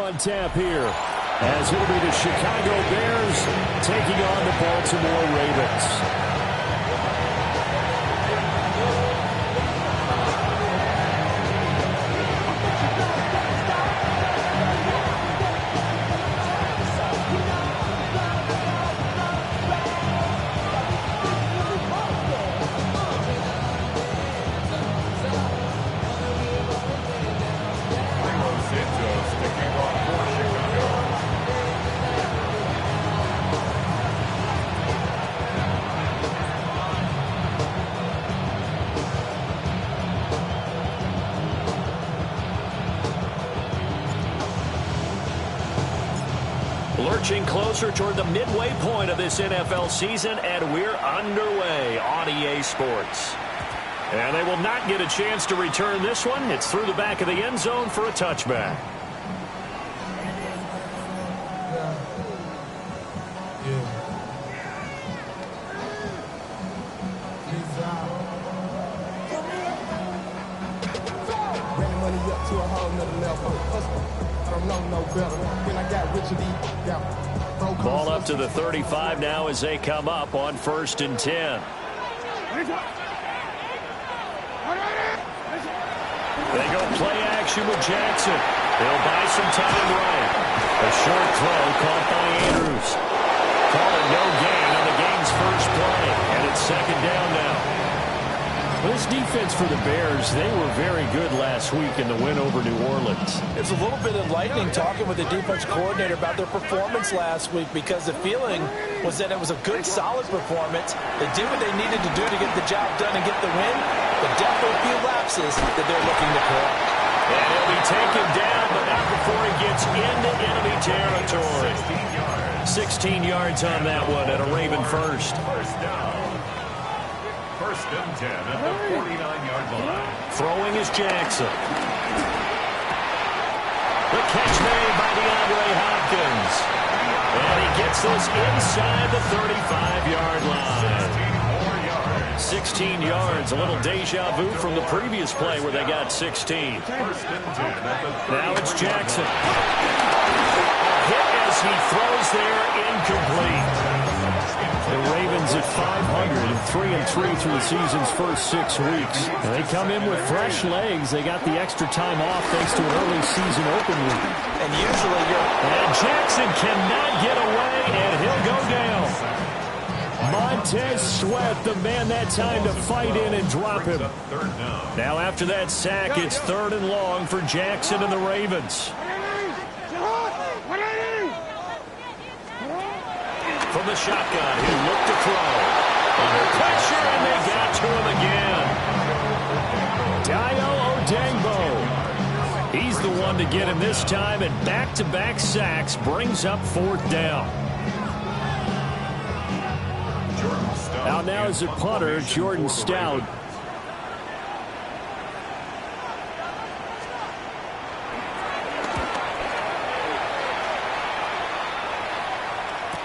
on tap here, as it'll be the Chicago Bears taking on the Baltimore Ravens. Lurching closer toward the midway point of this NFL season, and we're underway on EA Sports. And they will not get a chance to return this one. It's through the back of the end zone for a touchback. Ball up to the 35 now as they come up on 1st and 10. They go play action with Jackson. They'll buy some time right. A short throw caught by Andrews. Call it no gain on the game's first play, and it's 2nd down now. This defense for the Bears, they were very good last week in the win over New Orleans. It's a little bit enlightening talking with the defense coordinator about their performance last week, because the feeling was that it was a good, solid performance. They did what they needed to do to get the job done and get the win, but definitely a few lapses that they're looking to correct. And he'll be taken down, but not before he gets into enemy territory. 16 yards on that one, and a Raven first. First down. 1st and 10 at the 49-yard line. Throwing is Jackson. The catch made by DeAndre Hopkins. And he gets this inside the 35-yard line. 16 yards, a little deja vu from the previous play where they got 16. 1st and 10 at the now it's Jackson. Hit as he throws there, incomplete. The Ravens at 500 and 3-3 through the season's first 6 weeks. And they come in with fresh legs. They got the extra time off thanks to an early season open week. And usually and Jackson cannot get away, and he'll go down. Montez Sweat, the man that time to fight in and drop him. Now after that sack, it's 3rd and long for Jackson and the Ravens. From the shotgun, he looked to throw. Under pressure, and they got to him again. Dio Odengbo. He's the one to get him this time, and back-to-back sacks brings up 4th down. Out now is a punter, Jordan Stout.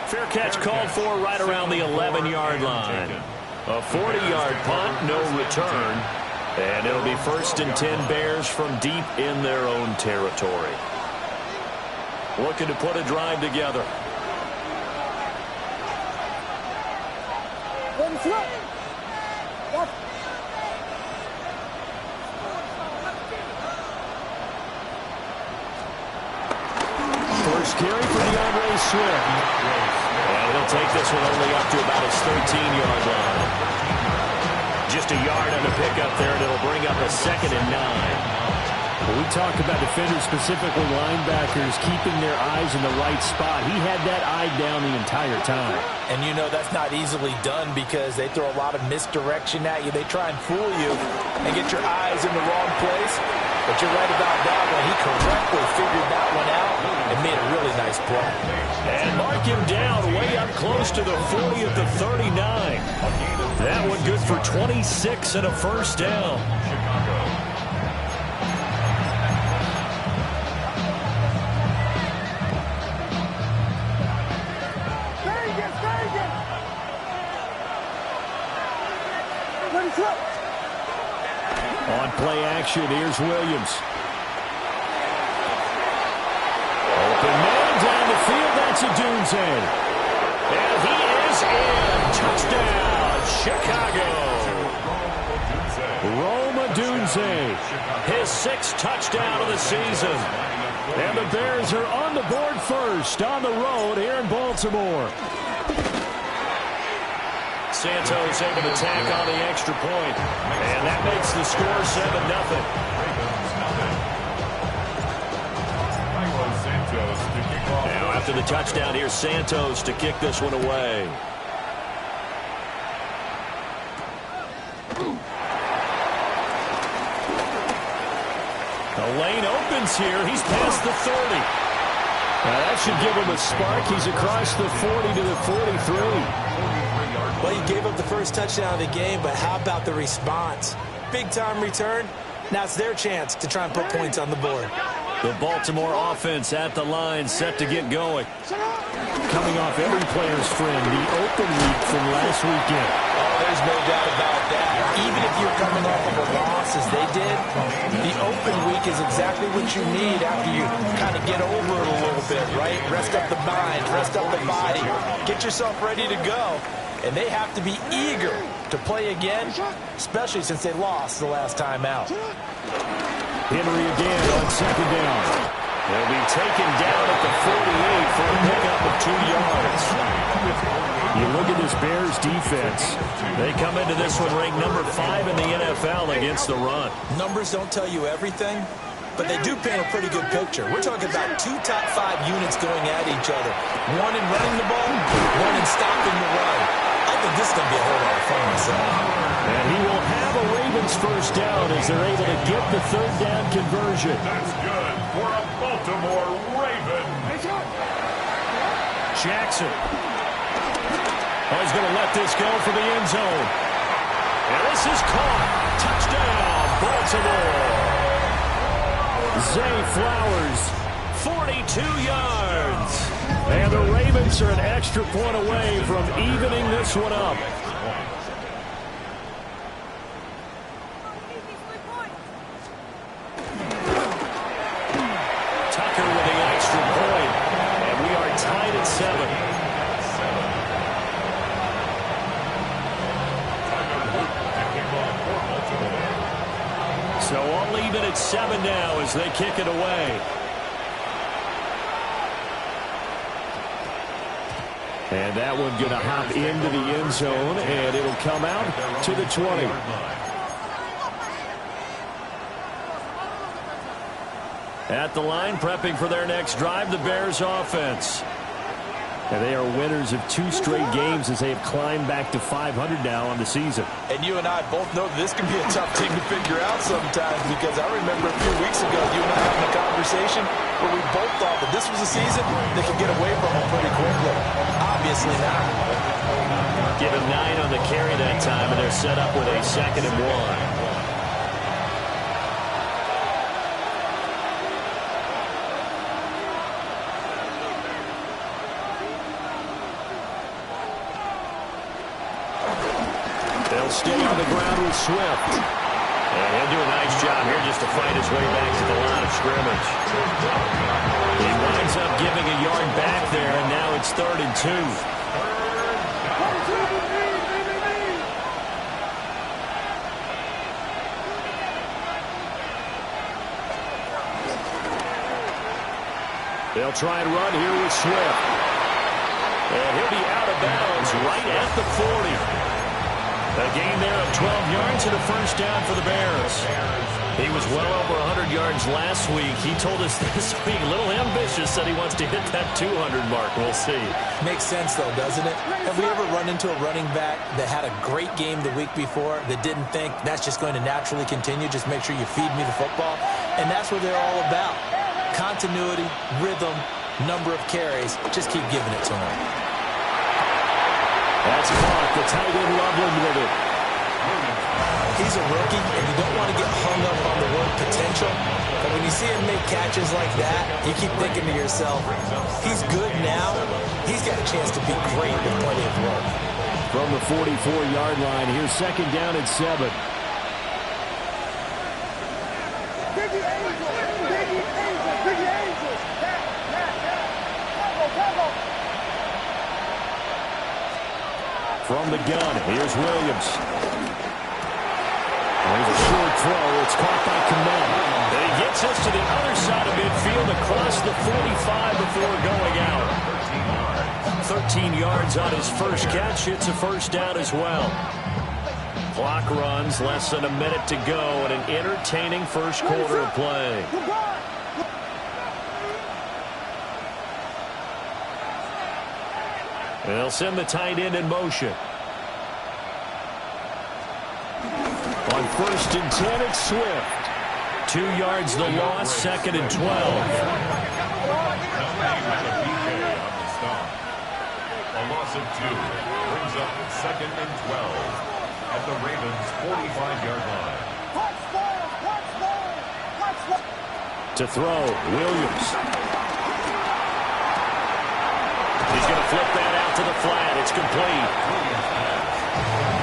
Fair catch called for right around the 11-yard line. A 40-yard punt, no return. And it'll be 1st and 10 Bears from deep in their own territory. Looking to put a drive together. First carry for DeAndre Swift. And he'll take this one only up to about his 13-yard line. Just a yard on the pickup there, and it'll bring up a 2nd and 9. When we talk about defenders, specifically linebackers, keeping their eyes in the right spot, he had that eye down the entire time. And you know that's not easily done because they throw a lot of misdirection at you. They try and fool you and get your eyes in the wrong place. But you're right about that one. He correctly figured that one out and made a really nice play. And mark him down way up close to the 40 at the 39. That one good for 26 and a 1st down. On play action, here's Williams. Open man down the field. That's a Dunze. And he is in. Touchdown, Chicago. Roma Dunze, his 6th touchdown of the season. And the Bears are on the board first on the road here in Baltimore. Santos able to tack on the extra point. And that makes the score 7-0. Now after the touchdown, here's Santos to kick this one away. The lane opens here. He's past the 30. Now that should give him a spark. He's across the 40 to the 43. Well, you gave up the first touchdown of the game, but how about the response? Big-time return. Now it's their chance to try and put points on the board. The Baltimore offense at the line, set to get going. Coming off every player's friend, the open week from last weekend. Oh, there's no doubt about that. Even if you're coming off of a loss as they did, the open week is exactly what you need after you kind of get over it a little bit, right? Rest up the mind, rest up the body, get yourself ready to go. And they have to be eager to play again, especially since they lost the last time out. Henry again on 2nd down. They'll be taken down at the 48 for a pickup of 2 yards. You look at this Bears defense. They come into this one ranked number 5 in the NFL against the run. Numbers don't tell you everything, but they do paint a pretty good picture. We're talking about 2 top 5 units going at each other. One in running the ball, one in stopping the run. I think this is going to be a whole lot of fun myself. And he will have a Ravens first down as they're able to get the 3rd down conversion. That's good for a Baltimore Raven. Jackson. Oh, he's going to let this go for the end zone. And this is caught. Touchdown, Baltimore. Zay Flowers, 42 yards. And the Ravens are an extra point away from evening this one up. Tucker with the extra point. And we are tied at 7. So all even at 7 now as they kick it away. And that one going to hop into the end zone, and it'll come out to the 20. At the line, prepping for their next drive, the Bears offense. And they are winners of 2 straight games as they have climbed back to 500 now on the season. And you and I both know that this can be a tough thing to figure out sometimes, because I remember a few weeks ago you and I having a conversation where we both thought that this was a season they could get away from them pretty quickly. Obviously not. Given 9 on the carry that time, and they're set up with a 2nd and 1. They'll stay on the ground with Swift. And he'll do a nice job here just to fight his way back to the line of scrimmage. He winds up giving a yard back there, and now it's 3rd and 2. They'll try and run here with Swift. And he'll be out of bounds right at the 40. A gain there of 12 yards and a first down for the Bears. He was well over 100 yards last week. He told us this week, a little ambitious, said he wants to hit that 200 mark. We'll see. Makes sense, though, doesn't it? Have we ever run into a running back that had a great game the week before that didn't think that's just going to naturally continue? Just make sure you feed me the football. And that's what they're all about. Continuity, rhythm, number of carries. Just keep giving it to them. That's caught. The tight end Loveland with it. He's a rookie, and you don't want to get hung up on the word potential. But when you see him make catches like that, you keep thinking to yourself, he's good now. He's got a chance to be great with plenty of work. From the 44-yard line, here's 2nd down and 7. From the gun, here's Williams. There's a short throw. It's caught by Kamel. And he gets us to the other side of midfield across the 45 before going out. 13 yards on his first catch. It's a first down as well. Clock runs, less than a minute to go, and an entertaining first quarter of play. And they'll send the tight end in motion. On 1st and 10, it's Swift. 2 yards the loss, 2nd and 12. A loss of 2 brings up 2nd and 12 at the Ravens' 45-yard line. To throw, Williams. He's going to flip that out to the flat. It's complete.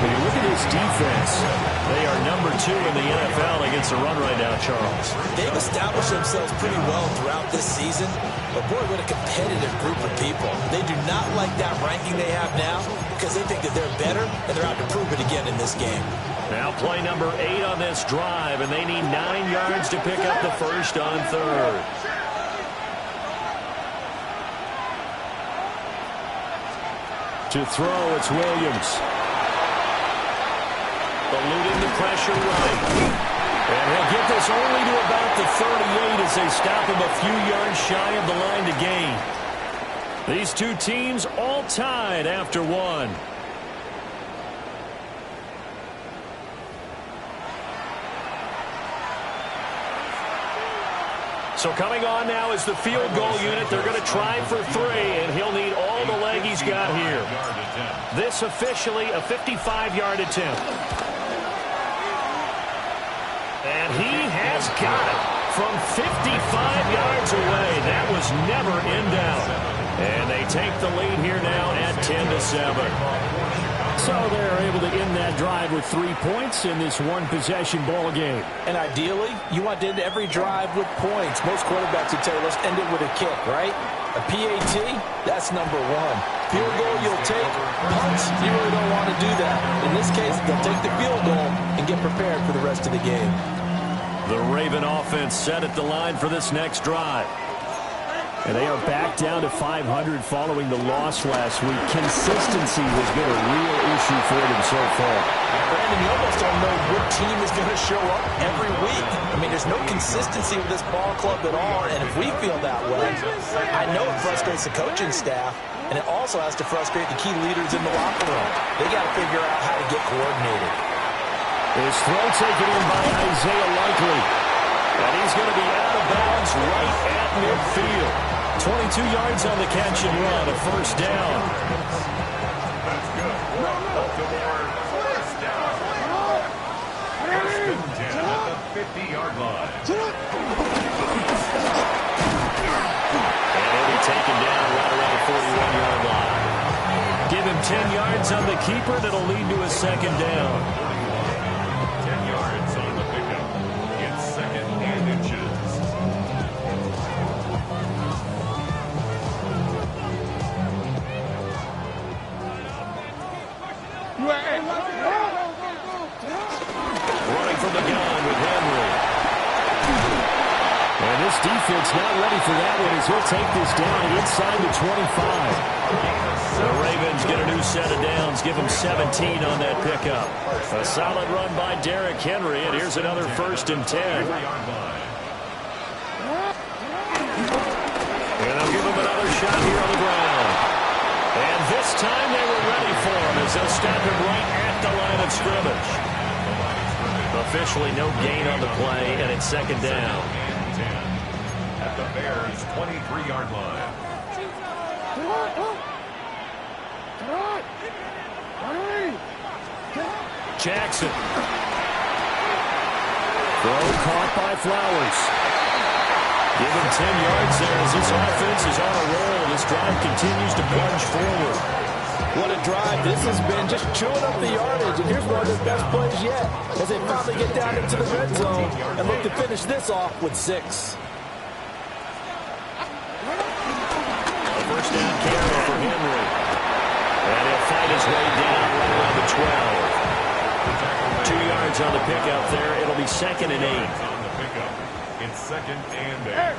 When you look at his defense, they are number 2 in the NFL against the run right now, Charles. They've established themselves pretty well throughout this season, but boy, what a competitive group of people. They do not like that ranking they have now because they think that they're better, and they're out to prove it again in this game. Now play number 8 on this drive, and they need 9 yards to pick up the first on 3rd. To throw, it's Williams. Eluding the pressure right. And he'll get this only to about the 38 as they stop him a few yards shy of the line to gain. These two teams all tied after 1. So coming on now is the field goal unit. They're going to try for 3, and he'll need all the leg he's got here. This officially a 55-yard attempt. And he has got it from 55 yards away. That was never in doubt. And they take the lead here now at 10-7. So they're able to end that drive with 3 points in this one-possession ball game. And ideally, you want to end every drive with points. Most quarterbacks would tell you, let's end it with a kick, right? A PAT, that's number 1. Field goal you'll take. Punts, you really don't want to do that. In this case, they'll take the field goal and get prepared for the rest of the game. The Raven offense set at the line for this next drive. And they are back down to 500 following the loss last week. Consistency has been a real issue for them so far. Brandon, you almost don't know what team is going to show up every week. I mean, there's no consistency with this ball club at all, and if we feel that way, I know it frustrates the coaching staff, and it also has to frustrate the key leaders in the locker room. They got to figure out how to get coordinated. His throw taken in by Isaiah Likely. And he's going to be out of bounds right at midfield. 22 yards on the catch and run, a first down. That's good. Baltimore, first down. First and 10 at the 50-yard line. And he'll be taken down right around the 41-yard line. Give him 10 yards on the keeper. That'll lead to a second down. 10 yards on the pickup. It's 2nd and inches. Running from the gun with Henry. And this defense not ready for that one as he'll take this down inside the 25. The Ravens get a new set of downs, give them 17 on that pickup. A solid run by Derrick Henry, and here's another 1st and 10. And they'll give him another shot here on the ground. And this time they were ready for him as they'll stop him right at the line of scrimmage. Officially no gain on the play, and it's 2nd down. At the Bears' 23-yard line. Jackson. Throw caught by Flowers. Give him 10 yards there as this offense is on a roll. This drive continues to plunge forward. What a drive this has been, just chewing up the yardage. And here's one of their best plays yet as they finally get down into the red zone and look to finish this off with 6. A first down carry for Henry. And he'll fight his way down 12. 2 yards on the pickup there. It'll be 2nd and 8. On the pickup, it's 2nd and 8.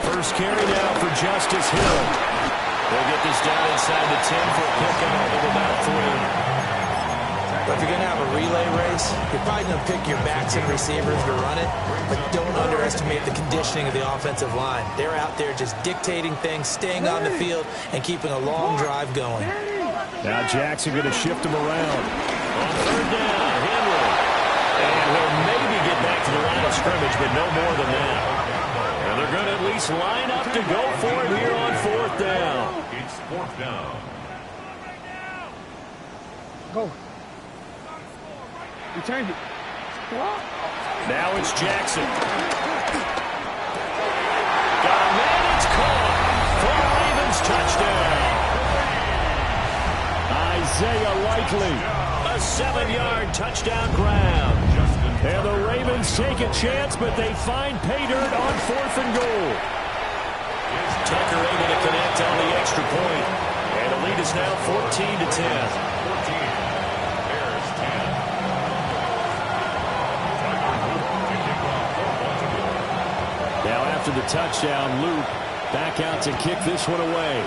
First carry now for Justice Hill. They'll get this down inside the 10 for a pickup of about 3. If you're going to have a relay race, you're probably going to pick your backs and receivers to run it, but don't underestimate the conditioning of the offensive line. They're out there just dictating things, staying on the field, and keeping a long drive going. Now Jackson going to shift him around. On 3rd down, Henry. And he'll maybe get back to the line of scrimmage, but no more than that. And they're going to at least line up to go for it here on 4th down. It's 4th down. Go. You change it. Now it's Jackson. Got a man, it's caught for a Ravens touchdown. Isaiah Likely. A 7-yard touchdown grab. And the Ravens take a chance, but they find pay dirt on 4th and goal. Tucker able to connect on the extra point. And the lead is now 14-10. Now after the touchdown, Luke back out to kick this one away.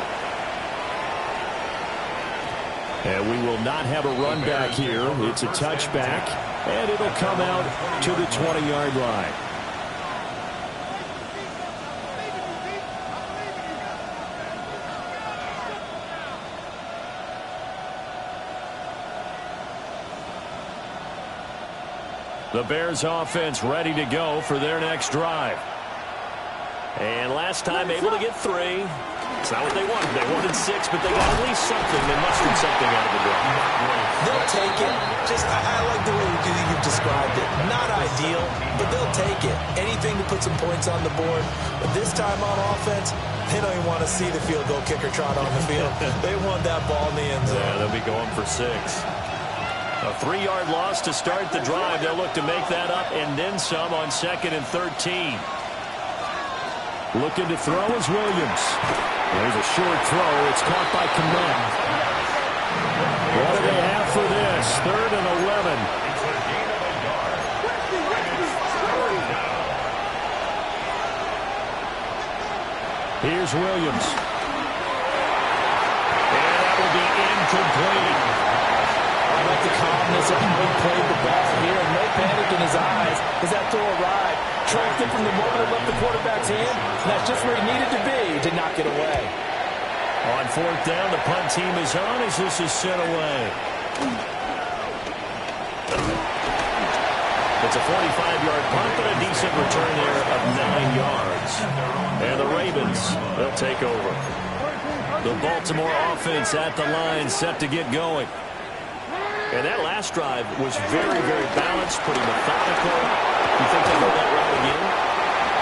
And we will not have a run back here. It's a touchback, and it'll come out to the 20-yard line. The Bears offense ready to go for their next drive. And last time able to get 3. It's not what they wanted. They wanted 6, but they got at least something. They mustered something out of the drive. They'll take it. I like the way you've described it. Not ideal, but they'll take it. Anything to put some points on the board. But this time on offense, they don't even want to see the field goal kicker trot on the field. They want that ball in the end zone. Yeah, they'll be going for 6. A 3-yard loss to start the drive. They'll look to make that up and then some on 2nd and 13. Looking to throw is Williams. There's a short throw. It's caught by Kmet. What do they have for this? 3rd and 11. Here's Williams. And that will be incomplete. I like the calmness of how he played the ball here. No panic in his eyes as that throw arrived. Tracked it from the moment it left the quarterback's hand. And that's just where he needed to be to knock it away. On 4th down, the punt team is on as this is sent away. It's a 45-yard punt, but a decent return there of 9 yards. And the Ravens, they'll take over. The Baltimore offense at the line, set to get going. And that last drive was very, very balanced, pretty methodical. You think they'll go that route again?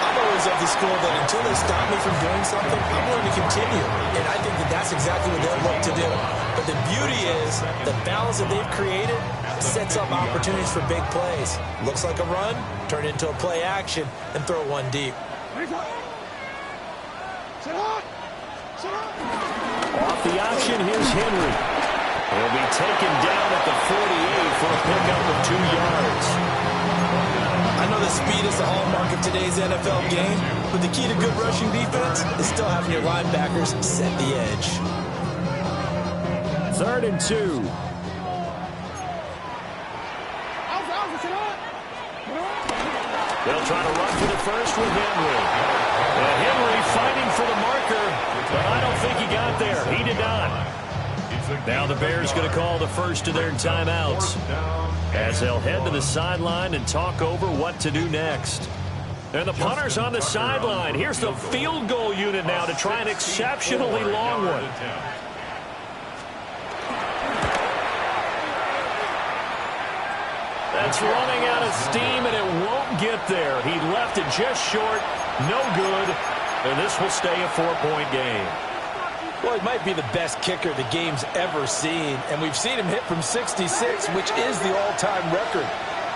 I'm always of the school that until they stop me from doing something, I'm going to continue. And I think that that's exactly what they'll look to do. But the beauty is the balance that they've created sets up opportunities for big plays. Looks like a run, turn it into a play action, and throw one deep. Off the option, here's Henry. He'll be taken down at the 48 for a pickup of 2 yards. I know that speed is the hallmark of today's NFL game, but the key to good rushing defense is still having your linebackers set the edge. 3rd and 2. They'll try to run for the first with Henry. And Henry fighting for the marker, but I don't think he got there. He did not. Now the Bears going to call the first of their timeouts as they'll head to the sideline and talk over what to do next. And the punter's on the sideline. Here's the field goal unit now to try an exceptionally long one. That's running out of steam, and it won't get there. He left it just short. No good. And this will stay a 4-point game. Well, he might be the best kicker the game's ever seen, and we've seen him hit from 66, which is the all-time record.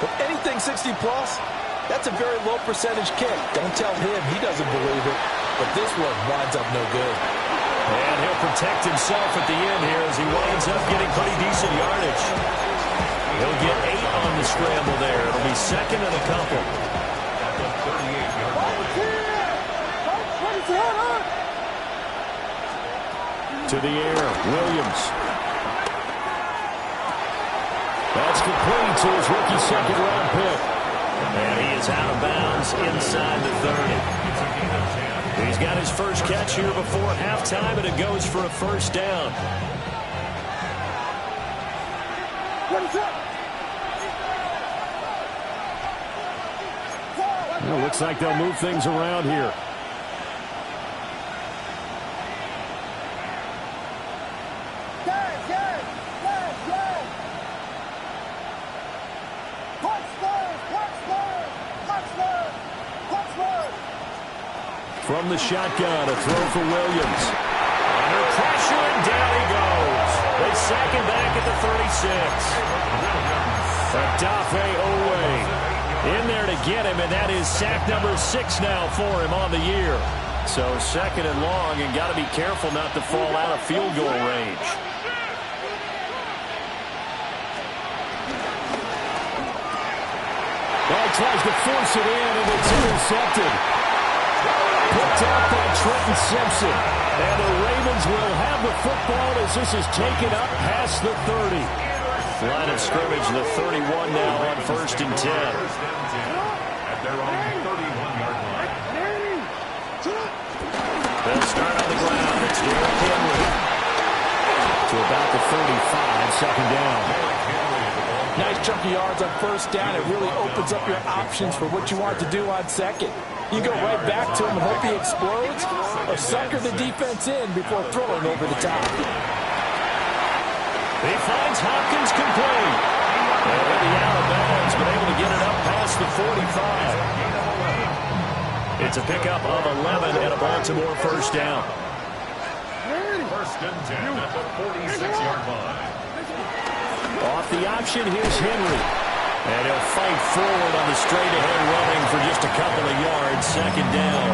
But anything 60-plus, that's a very low percentage kick. Don't tell him he doesn't believe it, but this one winds up no good. And he'll protect himself at the end here as he winds up getting pretty decent yardage. He'll get 8 on the scramble there. It'll be second and a couple. At the 38-yard line. To the air, Williams. That's complete to his rookie second-round pick. And he is out of bounds inside the 30. He's got his first catch here before halftime, and it goes for a first down. Well, looks like they'll move things around here. From the shotgun, a throw for Williams. Under pressure, and down he goes. They sack him back at the 36. Adafe Owe in there to get him, and that is sack number 6 now for him on the year. So second and long, and got to be careful not to fall out of field goal range. Well, he tries to force it in, and it's intercepted. Picked out by Trenton Simpson. And the Ravens will have the football as this is taken up past the 30. Line of scrimmage, the 31 now on first and 10. First and 10 at their own 31-yard line. They'll start on the ground. It's Derrick Henry. To about the 35, second down. Nice chunk of yards on first down. It really opens up your options for what you want to do on second. You go right back to him and hope he explodes, or sucker the defense in before throwing over the top. He finds Hopkins complete. And with the out of bounds, but able to get it up past the 45. It's a pickup of 11 and a Baltimore first down. First and 10 at the 46-yard line. Off the option, here's Henry. And he'll fight forward on the straight-ahead running for just a couple of yards, second down.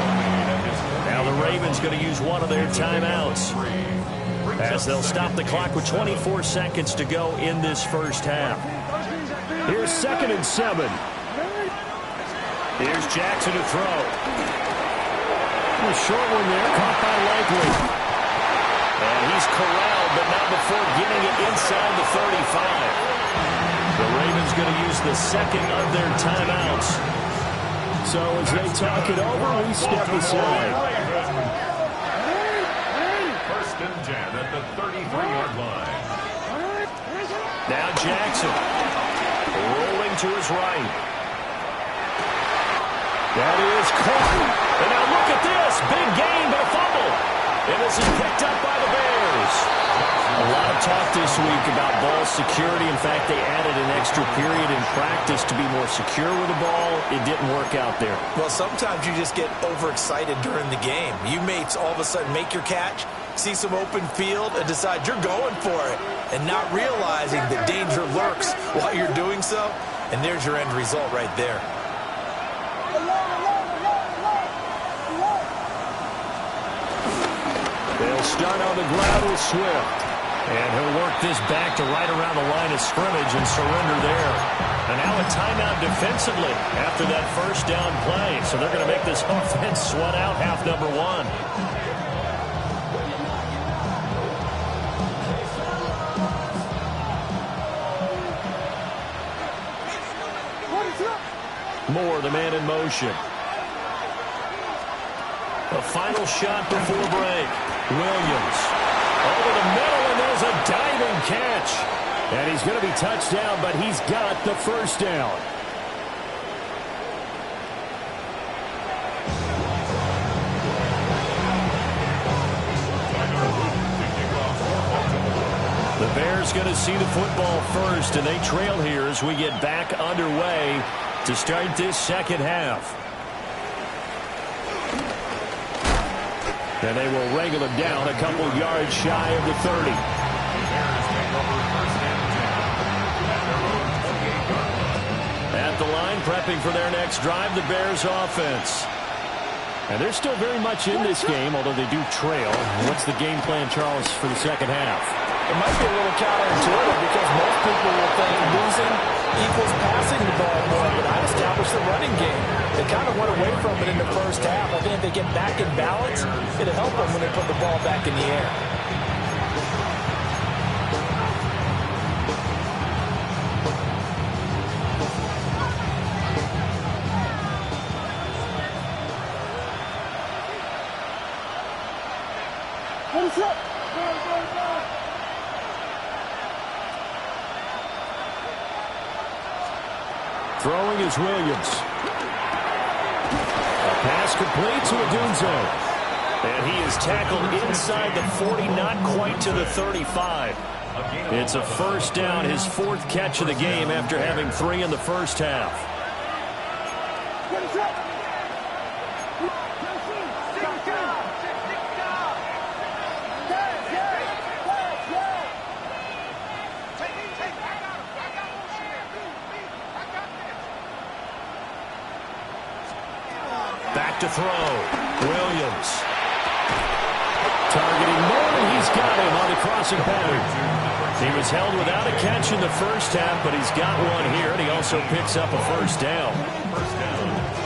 Now the Ravens going to use one of their timeouts as they'll stop the clock with 24 seconds to go in this first half. Here's second and 7. Here's Jackson to throw. A short one there, caught by Likely. And he's corralled, but not before getting it inside the 35. The Ravens going to use the second of their timeouts. So as they talk it over, we step aside. First and 10 at the 33-yard line. Now Jackson rolling to his right. That is caught. And now look at this. Big gain, but a fumble. And this is picked up by the Bears. A lot of talk this week about ball security. In fact, they added an extra period in practice to be more secure with the ball. It didn't work out there. Well, sometimes you just get overexcited during the game. You mates all of a sudden make your catch, see some open field, and decide you're going for it, and not realizing the danger lurks while you're doing so. And there's your end result right there. They'll start on the ground with Swift. And he'll work this back to right around the line of scrimmage and surrender there. And now a timeout defensively after that first down play. So they're going to make this offense sweat out half number 1. Moore, the man in motion. A final shot before break. Williams over the middle, and there's a diving catch. And he's going to be touched down, but he's got the first down. The Bears going to see the football first, and they trail here as we get back underway to start this second half. And they will wrangle him down a couple yards shy of the 30. At the line, prepping for their next drive, the Bears offense. And they're still very much in this game, although they do trail. What's the game plan, Charles, for the second half? It might be a little counterintuitive because most people will think losing equals passing the ball more, but I established the running game. They kind of went away from it in the first half. I think if they get back in balance, it'll help them when they put the ball back in the air. Throwing is Williams. A pass complete to Odunze. And he is tackled inside the 40, not quite to the 35. It's a first down, his fourth catch of the game after having 3 in the first half. Back to throw. Williams. Targeting Moore, and he's got him on the crossing pattern. He was held without a catch in the first half, but he's got one here, and he also picks up a first down.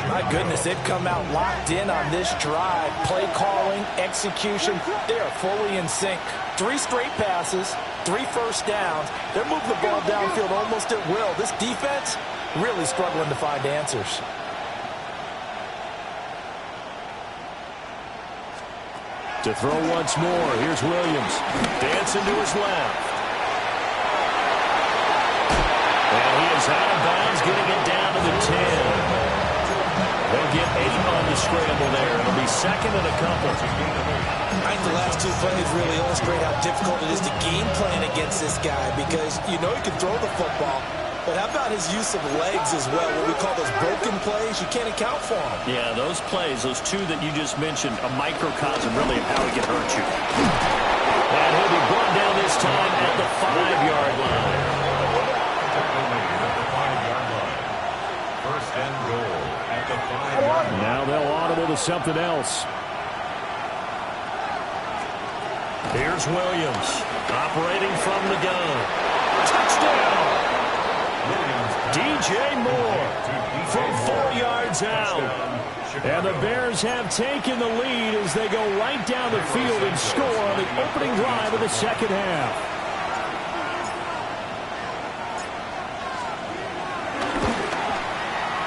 My goodness, they've come out locked in on this drive. Play calling, execution, they are fully in sync. 3 straight passes, 3 first downs. They're moving the ball downfield almost at will. This defense really struggling to find answers. To throw once more, here's Williams. Dancing to his left. And he is out of bounds, getting it down to the 10. They'll get 8 on the scramble there. It'll be second and a couple. I think the last 2 plays really illustrate how difficult it is to game plan against this guy because you know he can throw the football, but how about his use of legs as well? What we call those broken plays, you can't account for them. Yeah, those plays, those 2 that you just mentioned, a microcosm really of how he can hurt you. And he'll be brought down this time at the 5-yard line. First and goal at the 5-yard line. Now they'll audible to something else. Here's Williams, operating from the gun. Touchdown! DJ Moore from 4 yards out. And the Bears have taken the lead as they go right down the field and score on the opening drive of the second half.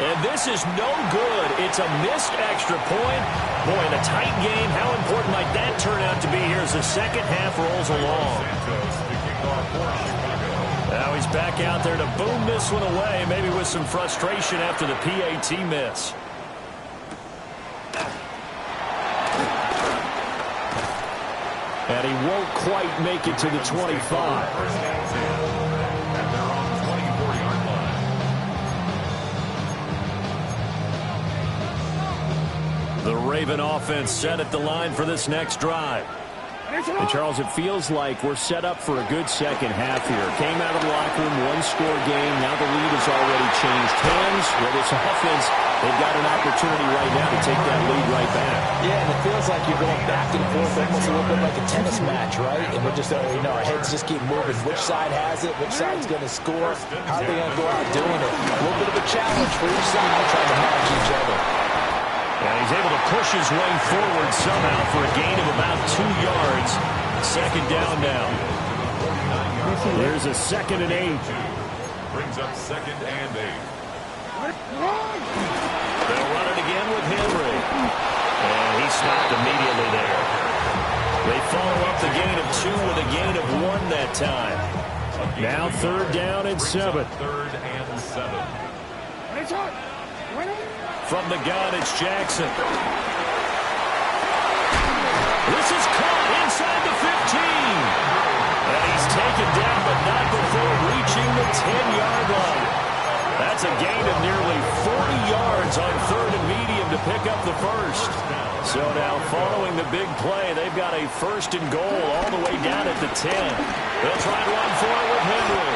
And this is no good. It's a missed extra point. Boy, in a tight game, how important might that turn out to be here as the second half rolls along. Now he's back out there to boom this one away, maybe with some frustration after the PAT miss. And he won't quite make it to the 25. The Raven offense set at the line for this next drive. And Charles, it feels like we're set up for a good second half here. Came out of the locker room, 1-score game. Now the lead has already changed hands. With this offense, they've got an opportunity right now to take that lead right back. Yeah, and it feels like you're going back and forth, almost a little bit like a tennis match, right? And we're just, our heads just keep moving. Which side has it? Which side's going to score? How are they going to go out doing it? A little bit of a challenge for each side trying to match each other. And he's able to push his way forward somehow for a gain of about 2 yards. Second down now. There's a 2nd and 8. Brings up 2nd and 8. They'll run it again with Henry. And he stopped immediately there. They follow up the gain of 2 with a gain of 1 that time. Now 3rd down and 7. 3rd and 7. From the gun, it's Jackson. This is caught inside the 15. And he's taken down, but not before reaching the 10-yard line. That's a gain of nearly 40 yards on 3rd and medium to pick up the first. So now following the big play, they've got a 1st and goal all the way down at the 10. They'll try and run for it with Henry.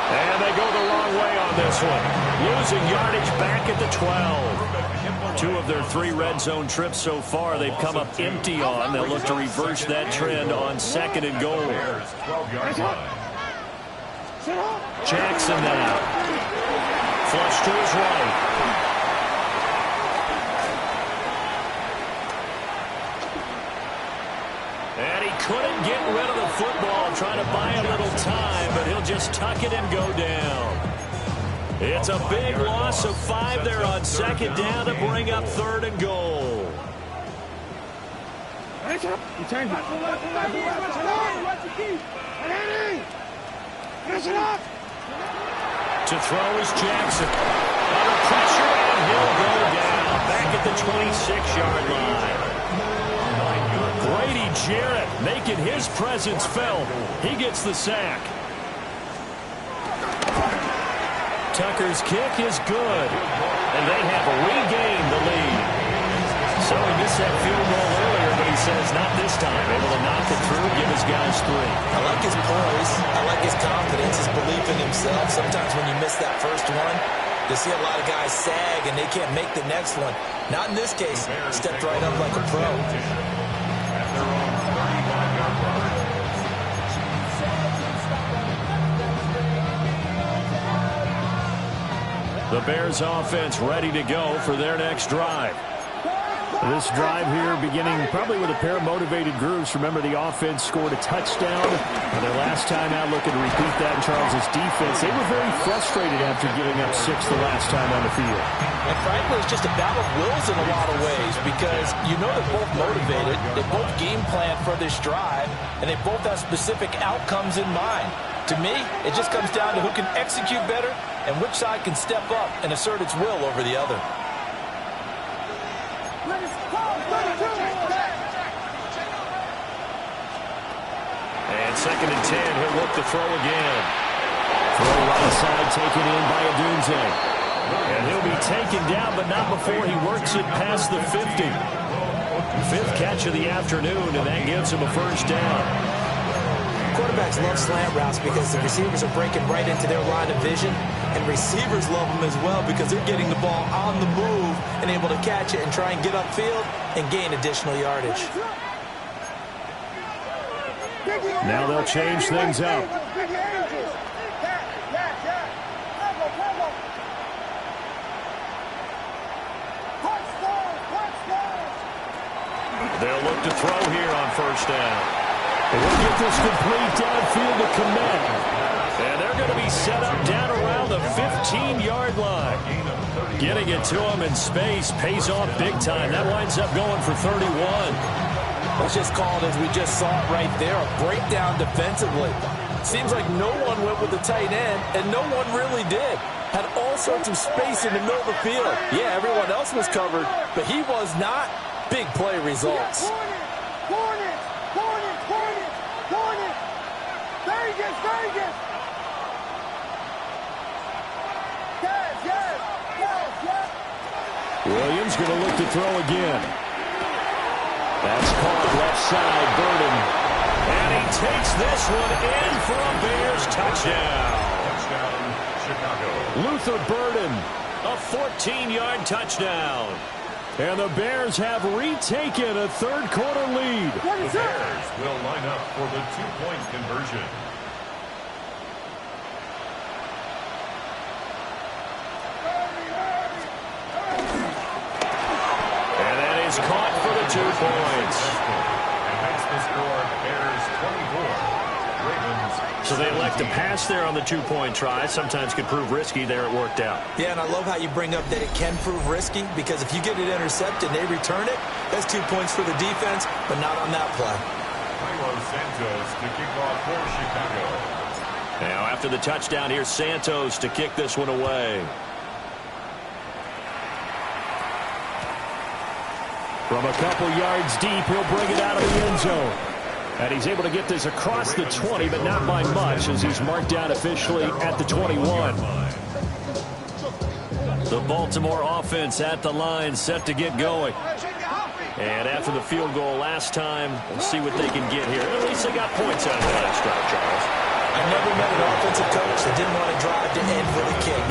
And they go the wrong way on this one. Losing yardage back at the 12. 2 of their 3 red zone trips so far they've come up empty on. They'll look to reverse that trend on 2nd and goal. Jackson now. Flush to his right. And he couldn't get rid of the football, trying to buy a little time, but he'll just tuck it and go down. It's a big loss of 5 there on 2nd down to bring up 3rd and goal. To throw is Jackson. Under pressure, and he'll go down. Back at the 26-yard line. Grady Jarrett making his presence felt. He gets the sack. Tucker's kick is good. And they have regained the lead. So he missed that field goal earlier, but he says not this time. Able to knock it through, give his guys 3. I like his poise. I like his confidence, his belief in himself. Sometimes when you miss that first one, you see a lot of guys sag and they can't make the next one. Not in this case. Stepped right up like a pro. The Bears offense ready to go for their next drive. This drive here beginning probably with a pair of motivated groups. Remember, the offense scored a touchdown. And their last time out looking to repeat that in Charles' defense. They were very frustrated after giving up 6 the last time on the field. And frankly, it's just a battle of wills in a lot of ways because you know they're both motivated. They both game plan for this drive. And they both have specific outcomes in mind. To me, it just comes down to who can execute better and which side can step up and assert its will over the other. And 2nd and 10, he'll look to throw again. Throw right side taken in by Adunze. And he'll be taken down, but not before he works it past the 50. 5th catch of the afternoon, and that gives him a 1st down. Quarterbacks love slant routes because the receivers are breaking right into their line of vision, and receivers love them as well because they're getting the ball on the move and able to catch it and try and get upfield and gain additional yardage. Now they'll change things up. They'll look to throw here on 1st down. We'll get this complete downfield to Kmet. And they're going to be set up down around the 15-yard line. Getting it to him in space pays off big time. That winds up going for 31. Let's just call it as we just saw it right there, a breakdown defensively. Seems like no one went with the tight end, and no one really did. Had all sorts of space in the middle of the field. Yeah, everyone else was covered, but he was not. Big play results. Williams going to look to throw again. That's caught left side, Burden. And he takes this one in for a Bears touchdown. Touchdown, Chicago. Luther Burden, a 14-yard touchdown. And the Bears have retaken a 3rd quarter lead. The Bears will line up for the 2-point conversion. And that is caught for the 2 points. And makes the score Bears 24. Ravens. So they elect to pass there on the 2-point try. Sometimes could prove risky. There it worked out. Yeah, and I love how you bring up that it can prove risky because if you get it intercepted and they return it, that's 2 points for the defense, but not on that play. Santos to kick off for Chicago. Now after the touchdown, here's Santos to kick this one away. From a couple yards deep, he'll bring it out of the end zone. And he's able to get this across the 20, but not by much as he's marked down officially at the 21. The Baltimore offense at the line, set to get going. And after the field goal last time, we'll see what they can get here. At least they got points out of the last drive, Charles. I never met an offensive coach that didn't want to drive to end with a kick.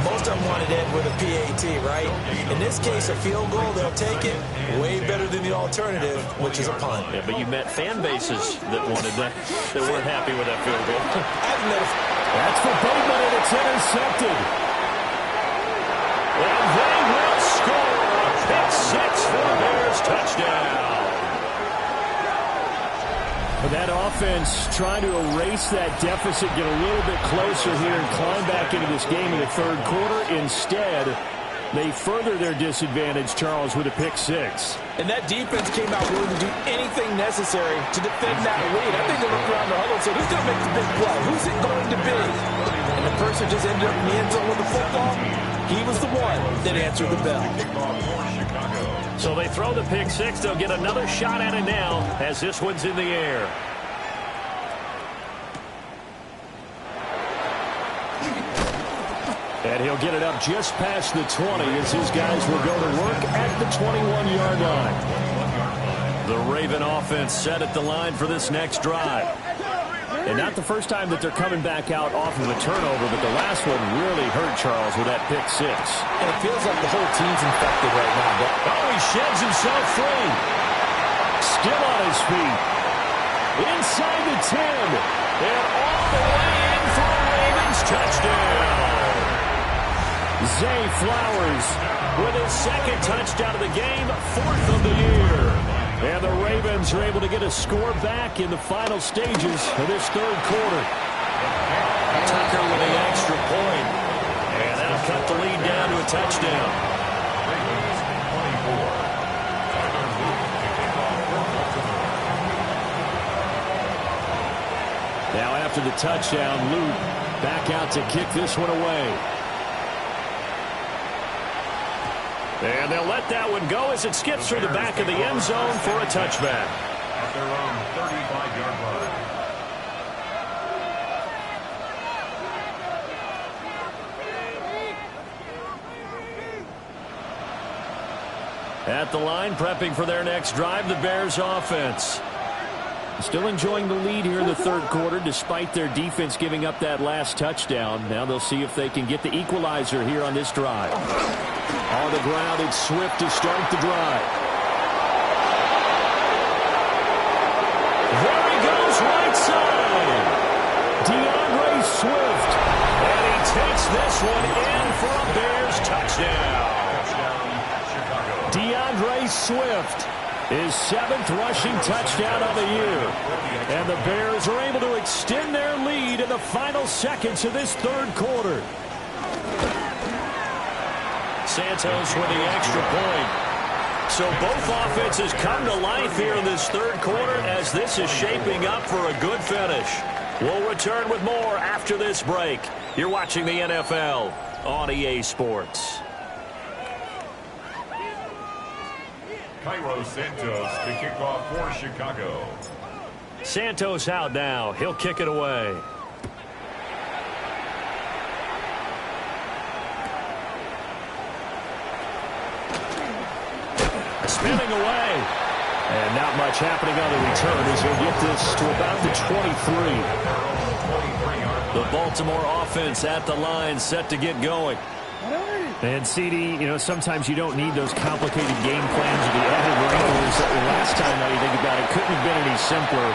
Most of them wanted to end with a PAT, right? In this case, a field goal, they'll take it. Way better than the alternative, which is a punt. Yeah, but you met fan bases that wanted that, that weren't happy with that field goal. That's for Bateman, and it's intercepted. And they will score a pick six for the Bears. Touchdown. That offense trying to erase that deficit, get a little bit closer here and climb back into this game in the third quarter. Instead, they further their disadvantage, Charles, with a pick six. And that defense came out willing to do anything necessary to defend that lead. I think they looked around the huddle and said, who's going to make the big play? Who's it going to be? And the person just ended up in the end zone with the football. He was the one that answered the bell. So they throw the pick six. They'll get another shot at it now as this one's in the air. And he'll get it up just past the 20 as his guys will go to work at the 21-yard line. The Raven offense set at the line for this next drive. And not the first time that they're coming back out off of a turnover, but the last one really hurt Charles with that pick six. And it feels like the whole team's infected right now. Oh, he sheds himself free. Still on his feet. Inside the 10. And all the way in for a Ravens touchdown. Zay Flowers with his second touchdown of the game, fourth of the year. And the Ravens are able to get a score back in the final stages of this third quarter. Tucker with the extra point. And that'll cut the lead down to a touchdown. Ravens 24. Now after the touchdown, Luke back out to kick this one away. And they'll let that one go as it skips through the back of the end zone for a touchback. At their own 35-yard line. At the line, prepping for their next drive, the Bears offense. Still enjoying the lead here in the third quarter, despite their defense giving up that last touchdown. Now they'll see if they can get the equalizer here on this drive. On the ground, it's Swift to start the drive. There he goes, right side. DeAndre Swift. And he takes this one in for a Bears touchdown. DeAndre Swift, his seventh rushing touchdown of the year. And the Bears are able to extend their lead in the final seconds of this third quarter. Santos with the extra point. So both offenses come to life here in this third quarter as this is shaping up for a good finish. We'll return with more after this break. You're watching the NFL on EA Sports. Cairo Santos to kick off for Chicago. Santos out now. He'll kick it away. Spinning away. And not much happening on the return as he'll get this to about the 23. The Baltimore offense at the line, set to get going. And, CD, you know, sometimes you don't need those complicated game plans or the added wrinkles. Last time, now you think about it, couldn't have been any simpler.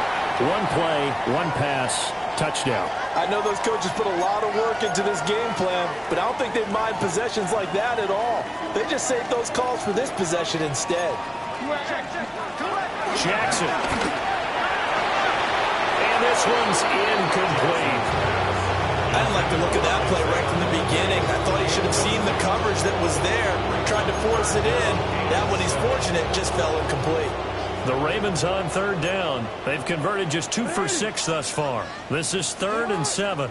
One play, one pass, touchdown. I know those coaches put a lot of work into this game plan, but I don't think they mind possessions like that at all. They just save those calls for this possession instead. Jackson. And this one's incomplete. I didn't like the look of that play right from the beginning. I thought he should have seen the coverage that was there, tried to force it in. That one, he's fortunate, just fell incomplete. The Ravens on third down. They've converted just 2 for 6 thus far. This is 3rd and 7.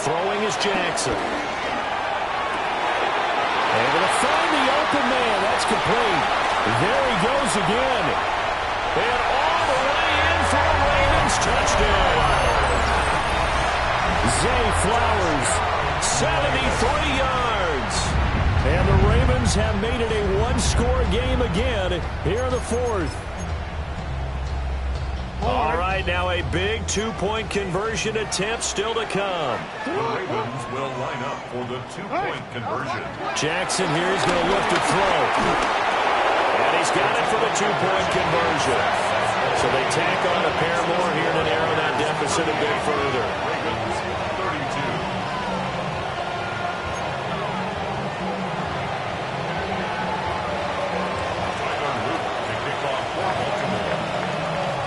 Throwing is Jackson. Able to find the open man. That's complete. There he goes again. And all the way in for a Ravens touchdown. Zay Flowers, 73 yards. And the Ravens have made it a one-score game again here in the fourth. All right, now a big two-point conversion attempt still to come. The Ravens will line up for the two-point conversion. Jackson here is going to look to throw. And he's got it for the two-point conversion. So they tack on a pair more here to narrow that deficit a bit further. Ravens 32.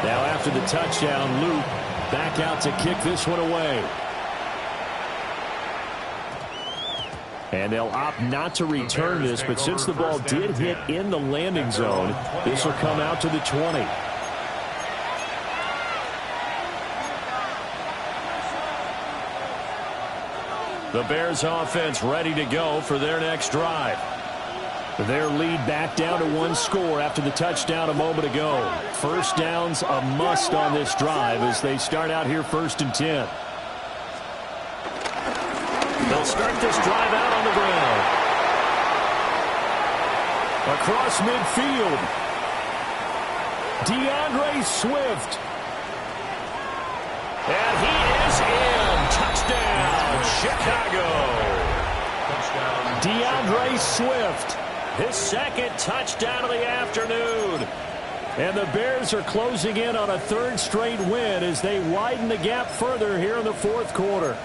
Now after the touchdown, Luke back out to kick this one away. And they'll opt not to return this, but since the ball did hit in the landing zone, this will come out to the 20. The Bears offense ready to go for their next drive. Their lead back down to one score after the touchdown a moment ago. First down's a must on this drive as they start out here 1st and 10. They'll start this drive out on the ground. Across midfield. DeAndre Swift. And he is in. Touchdown, Chicago. Touchdown. DeAndre Swift. His second touchdown of the afternoon. And the Bears are closing in on a third straight win as they widen the gap further here in the fourth quarter.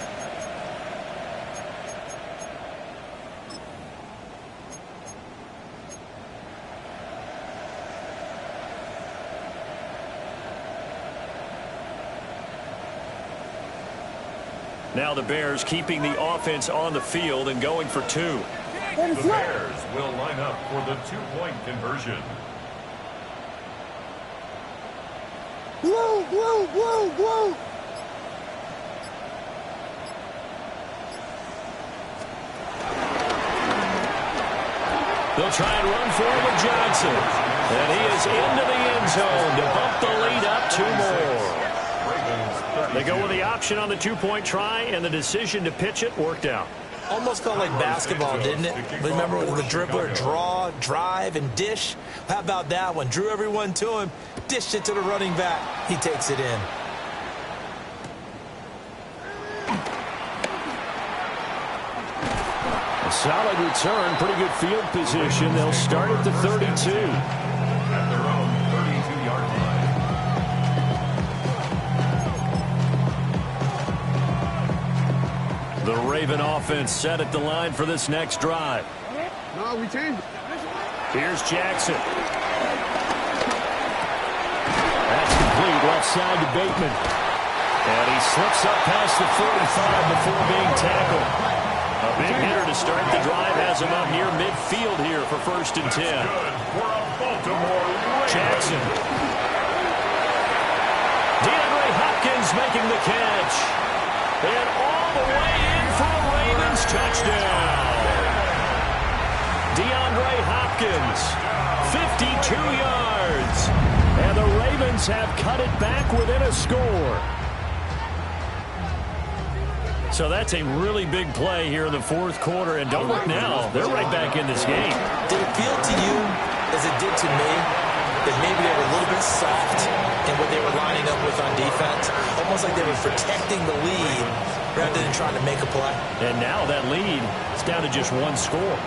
Now the Bears keeping the offense on the field and going for two. The Bears will line up for the two-point conversion. Whoa, whoa, whoa, whoa. They'll try and run for it with Johnson. And he is into the end zone to bump the lead up two more. They go with the option on the two-point try, and the decision to pitch it worked out. Almost felt like basketball, didn't it? Remember with the dribbler, draw, drive, and dish? How about that one? Drew everyone to him, dished it to the running back. He takes it in. A solid return, pretty good field position. They'll start at the 32. At their own 32-yard line. The Raven offense set at the line for this next drive. No, we changed. Here's Jackson. That's complete, left side to Bateman. And he slips up past the 45 before being tackled. A big hitter to start the drive has him up near midfield here for 1st and 10. Good for a Baltimore Ravens. Jackson. DeAndre Hopkins making the catch. And all the way in for a Ravens touchdown. DeAndre Hopkins, 52 yards. And the Ravens have cut it back within a score. So that's a really big play here in the fourth quarter. And don't look now, they're right back in this game. Did it feel to you, as it did to me, that maybe they were a little bit soft in what they were lining up with on defense? Almost like they were protecting the lead rather than trying to make a play. And now that lead is down to just one score.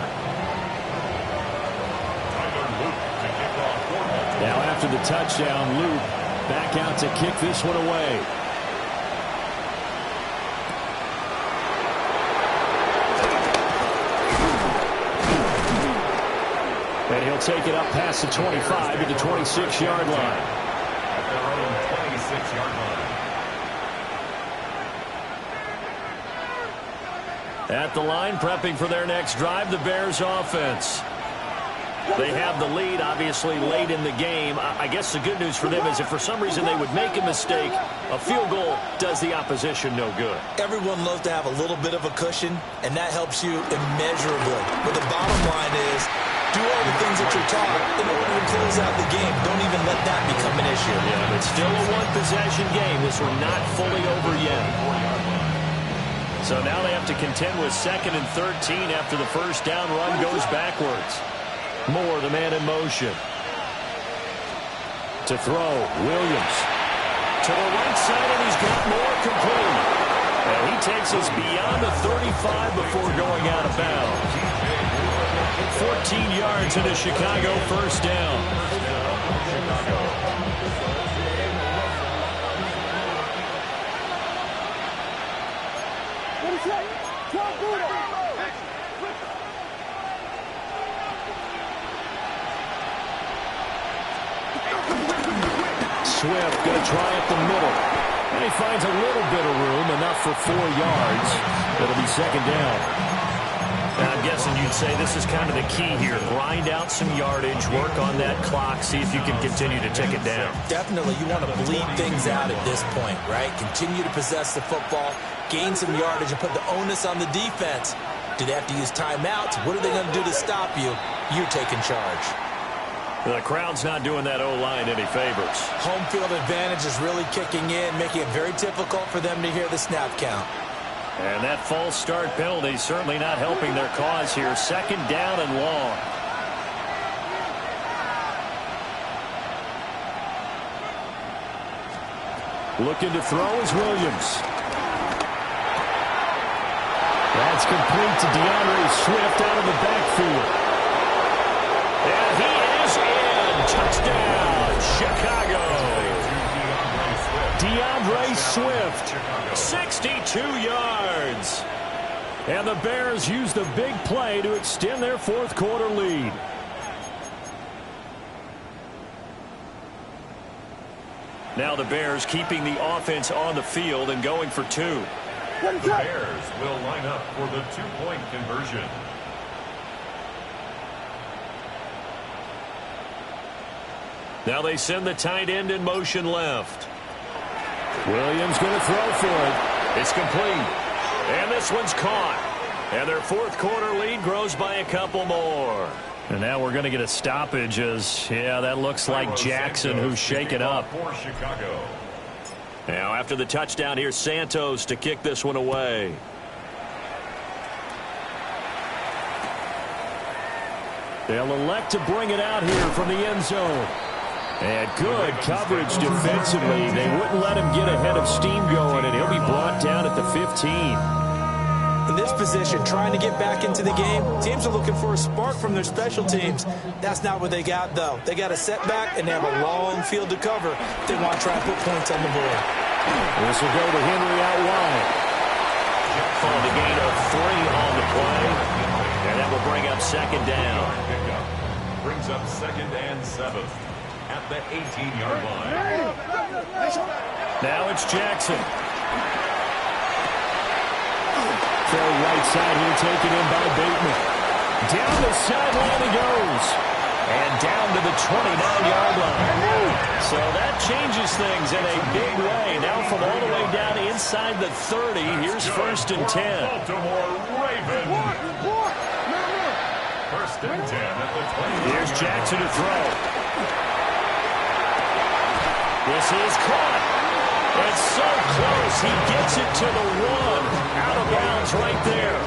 Now after the touchdown, Luke back out to kick this one away. And he'll take it up past the 25 to the 26-yard line. At their own 26-yard line. At the line, prepping for their next drive, the Bears offense. They have the lead, obviously, late in the game. I guess the good news for them is if for some reason they would make a mistake, a field goal does the opposition no good. Everyone loves to have a little bit of a cushion, and that helps you immeasurably. But the bottom line is, do all the things that you're taught in order to close out the game. Don't even let that become an issue. Yeah, but still a one-possession game. This one not fully over yet. So now they have to contend with 2nd and 13 after the first down run goes backwards. Moore, the man in motion. To throw, Williams. To the right side, and he's got Moore complete. And he takes us beyond the 35 before going out of bounds. 14 yards into Chicago, first down. Swift going to try up the middle. And he finds a little bit of room, enough for 4 yards. It'll be second down. And I'm guessing you'd say this is kind of the key here. Grind out some yardage, work on that clock, see if you can continue to tick it down. Definitely, you want to bleed things out at this point, right? Continue to possess the football, gain some yardage, and put the onus on the defense. Do they have to use timeouts? What are they going to do to stop you? You're taking charge. The crowd's not doing that O-line any favors. Home field advantage is really kicking in, making it very difficult for them to hear the snap count. And that false start penalty certainly not helping their cause here. Second down and long. Looking to throw is Williams. That's complete to DeAndre Swift out of the backfield. And he is in. Touchdown, Chicago. DeAndre Swift, 62 yards. And the Bears use the big play to extend their fourth quarter lead. Now the Bears keeping the offense on the field and going for 2. The Bears will line up for the 2-point conversion. Now they send the tight end in motion left. Williams going to throw for it. It's complete. And this one's caught. And their fourth quarter lead grows by a couple more. And now we're going to get a stoppage as, yeah, that looks like Jackson who's shaken up. For Chicago. Now after the touchdown, here's Santos to kick this one away. They'll elect to bring it out here from the end zone. And good coverage defensively. They wouldn't let him get ahead of steam going, and he'll be brought down at the 15. In this position, trying to get back into the game, teams are looking for a spark from their special teams. That's not what they got, though. They got a setback, and they have a long field to cover. They want to try and put points on the board. This will go to Henry out wide. For the gain of 3 on the play. And that will bring up second down. Brings up 2nd and 7 at the 18-yard line. Now it's Jackson. Throw right side here, taken in by Bateman. Down the sideline he goes. And down to the 29-yard line. So that changes things in a big way. Now from all the way down inside the 30, here's 1st and 10. Baltimore Ravens. 1st and 10 at the 20. Here's Jackson to throw. This is caught. It's so close. He gets it to the 1. Out of bounds right there.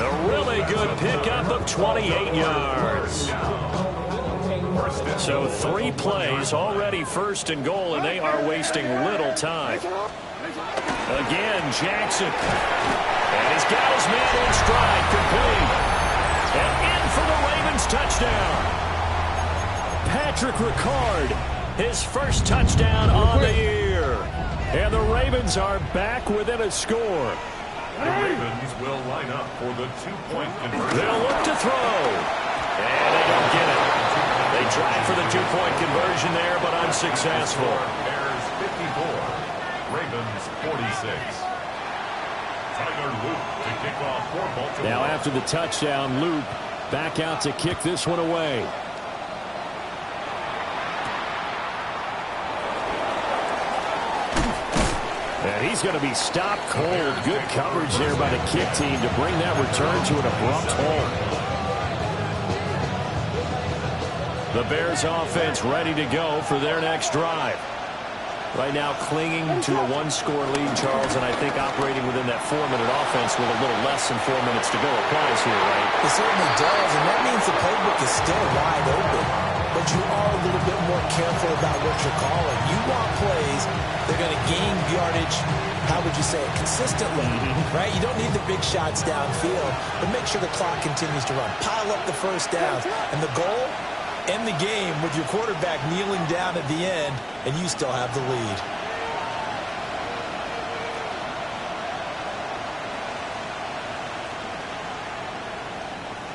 A really good pickup of 28 yards. So 3 plays, already 1st and goal, and they are wasting little time. Again, Jackson. And he's got his man in stride, complete. And in for the Ravens touchdown. Patrick Ricard, his first touchdown on the year. And the Ravens are back within a score. The Ravens will line up for the 2-point conversion. They'll look to throw. And they don't get it. They tried for the 2-point conversion there, but unsuccessful. Bears 54, Ravens 46. Tyler Luke to kick off for Baltimore. Now after the touchdown, Luke back out to kick this one away. And he's going to be stopped cold. Good coverage there by the kick team to bring that return to an abrupt halt. The Bears offense ready to go for their next drive. Right now clinging to a one-score lead, Charles, and I think operating within that 4-minute offense with a little less than 4 minutes to go applies here, right? It certainly does, and that means the playbook is still wide open. But you are a little bit more careful about what you're calling. You want plays that are going to gain yardage, how would you say it, consistently, right? You don't need the big shots downfield, but make sure the clock continues to run. Pile up the first downs. And the goal, end the game with your quarterback kneeling down at the end, and you still have the lead.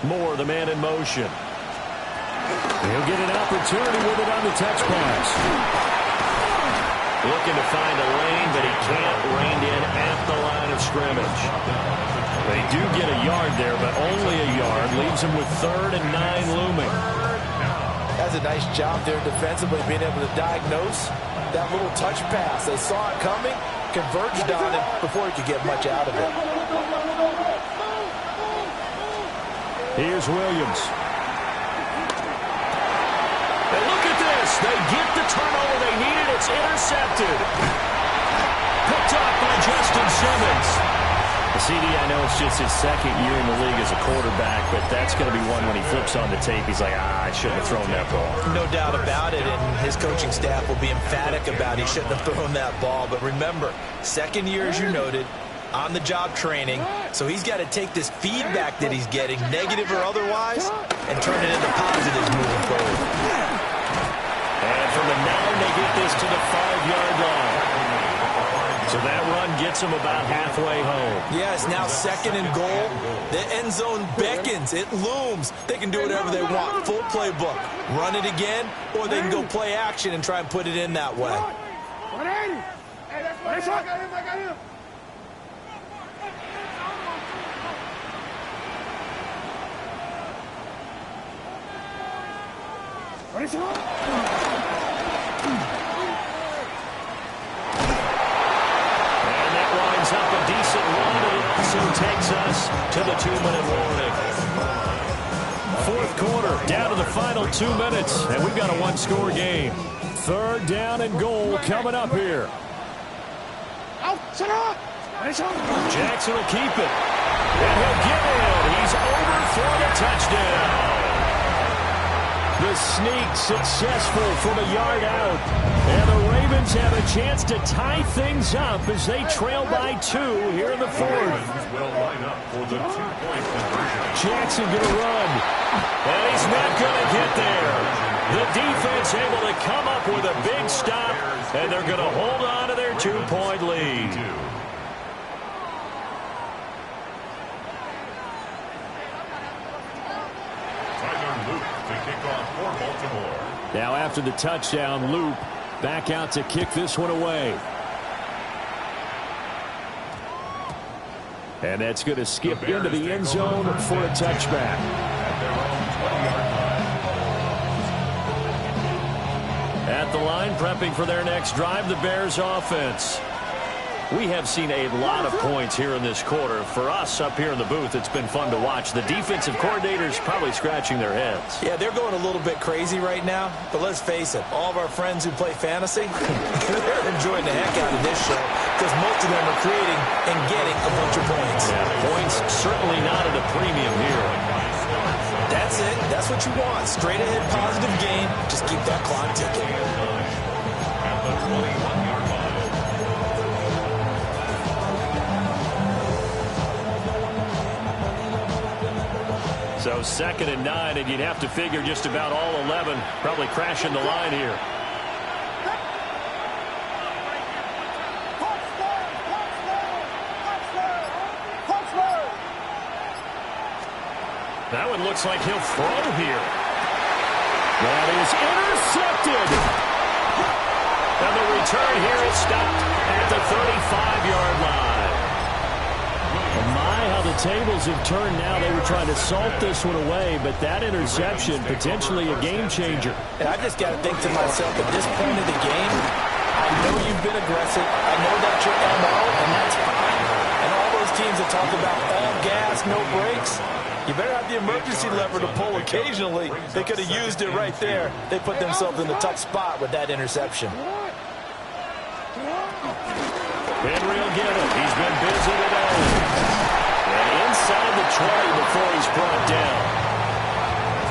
Moore, the man in motion. He'll get an opportunity with it on the touch pass. Looking to find a lane, but he can't rein in at the line of scrimmage. They do get a yard there, but only a yard. Leaves him with 3rd and 9 looming. That's a nice job there defensively, being able to diagnose that little touch pass. They saw it coming, converged on it before he could get much out of it. Here's Williams. And look at this. They get the turnover they needed. It's intercepted. Picked off by Justin Simmons. CD, I know it's just his 2nd year in the league as a quarterback, but that's going to be one when he flips on the tape. He's like, I shouldn't have thrown that ball. No doubt about it, and his coaching staff will be emphatic about he shouldn't have thrown that ball. But remember, 2nd year, as you noted, on-the-job training, so he's got to take this feedback that he's getting, negative or otherwise, and turn it into positives moving forward. And from the 9, they get this to the 5-yard line. So that run gets them about halfway home. Yes, now 2nd and goal. The end zone beckons. It looms. They can do whatever they want. Full playbook. Run it again, or they can go play action and try and put it in that way. Up a decent run, but it also takes us to the 2-minute warning. 4th quarter, down to the final 2 minutes, and we've got a 1-score game. 3rd down and goal coming up here. Jackson will keep it, and he'll get it. He's over for the touchdown. The sneak successful from a yard out. And the Ravens have a chance to tie things up as they trail by 2 here in the 4th. Will line up for the 2-point conversion. Jackson gonna run. And he's not going to get there. The defense able to come up with a big stop, and they're going to hold on to their 2-point lead. Now after the touchdown, Loop back out to kick this one away. And that's going to skip into the end zone for a touchback. At the line, prepping for their next drive, the Bears offense. We have seen a lot of points here in this quarter. For us up here in the booth, it's been fun to watch. The defensive coordinators probably scratching their heads. Yeah, they're going a little bit crazy right now. But let's face it, all of our friends who play fantasy, they're enjoying the heck out of this show because most of them are creating and getting a bunch of points. Yeah, points certainly not at a premium here. That's it. That's what you want. Straight ahead positive gain. Just keep that clock ticking. At the 21-yard line. So 2nd and 9, and you'd have to figure just about all 11 probably crashing the line here. That one looks like he'll throw here. That is intercepted. And the return here is stopped at the 35-yard line. And my, how the tables have turned now. They were trying to salt this one away, but that interception, potentially a game changer. And I just got to think to myself, at this point of the game, I know you've been aggressive. I know that's your MO, and that's fine. And all those teams that talk about all gas, no brakes, you better have the emergency lever to pull occasionally. They could have used it right there. They put themselves in a tough spot with that interception. Henry will get it. He's been busy today. And inside the 20 before he's brought down.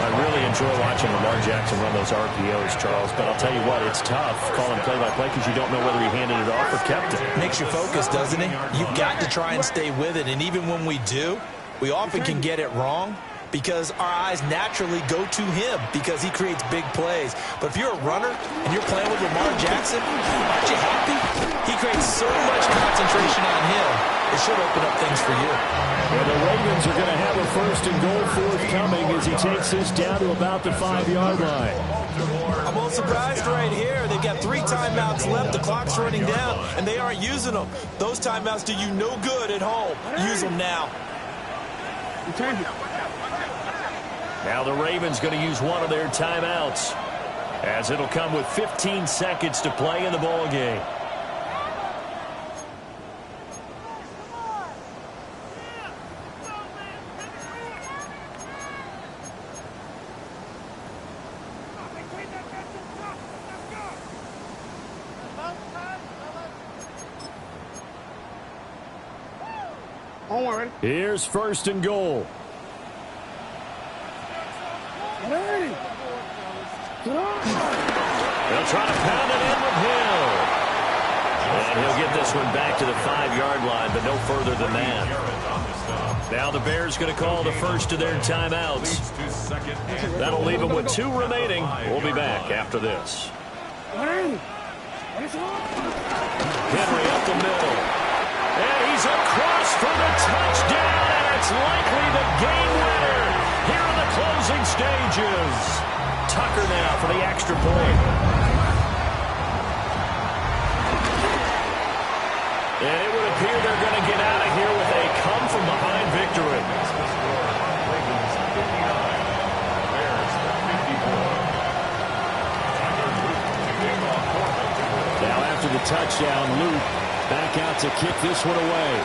I really enjoy watching Lamar Jackson run those RPOs, Charles, but I'll tell you what, it's tough calling play-by-play because you don't know whether he handed it off or kept it. Makes you focus, doesn't it? You've got to try and stay with it, and even when we do, we often can get it wrong because our eyes naturally go to him because he creates big plays. But if you're a runner and you're playing with Lamar Jackson, aren't you happy? He creates so much concentration on him. It should open up things for you. Well, the Ravens are going to have a 1st and goal forthcoming as he takes this down to about the 5-yard line. I'm a little surprised right here. They've got 3 timeouts left. The clock's running down, and they aren't using them. Those timeouts do you no good at home. Use them now. Now the Ravens going to use one of their timeouts as it'll come with 15 seconds to play in the ball game. Here's 1st and goal. They'll try to pound it in with Hill. And he'll get this one back to the 5-yard line, but no further than that. Now the Bears going to call the first of their timeouts. That'll leave them with 2 remaining. We'll be back after this. Henry up the middle. And he's across for the touchdown, and it's likely the game winner here in the closing stages. Tucker now for the extra point. And it would appear they're going to get out of here with a come-from-behind victory. Now after the touchdown, Luke back out to kick this one away.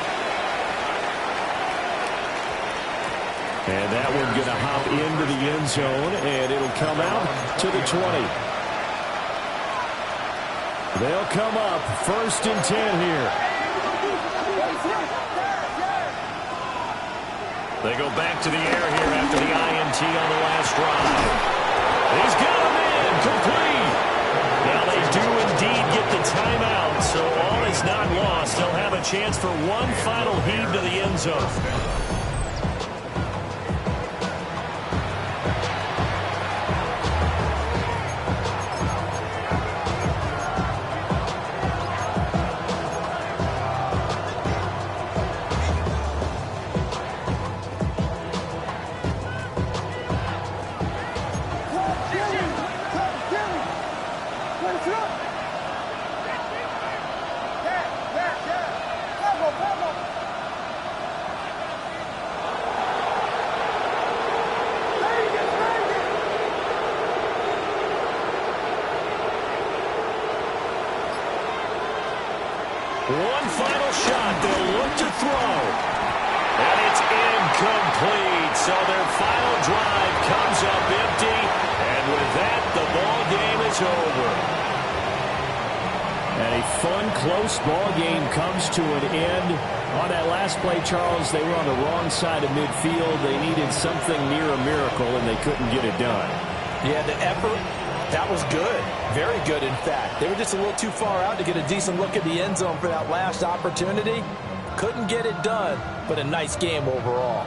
And that one going to hop into the end zone, and it'll come out to the 20. They'll come up 1st and 10 here. They go back to the air here after the INT on the last drive. He's got him in, complete. Now they do indeed get the timeout, so all is not lost. They'll have a chance for one final heave to the end zone. One final shot. They'll look to throw. And it's incomplete. So their final drive comes up empty. And with that, the ball game is over. And a fun, close ball game comes to an end. On that last play, Charles, they were on the wrong side of midfield. They needed something near a miracle, and they couldn't get it done. Yeah, the effort, that was good. Very good, in fact. They were just a little too far out to get a decent look at the end zone for that last opportunity. Couldn't get it done, but a nice game overall.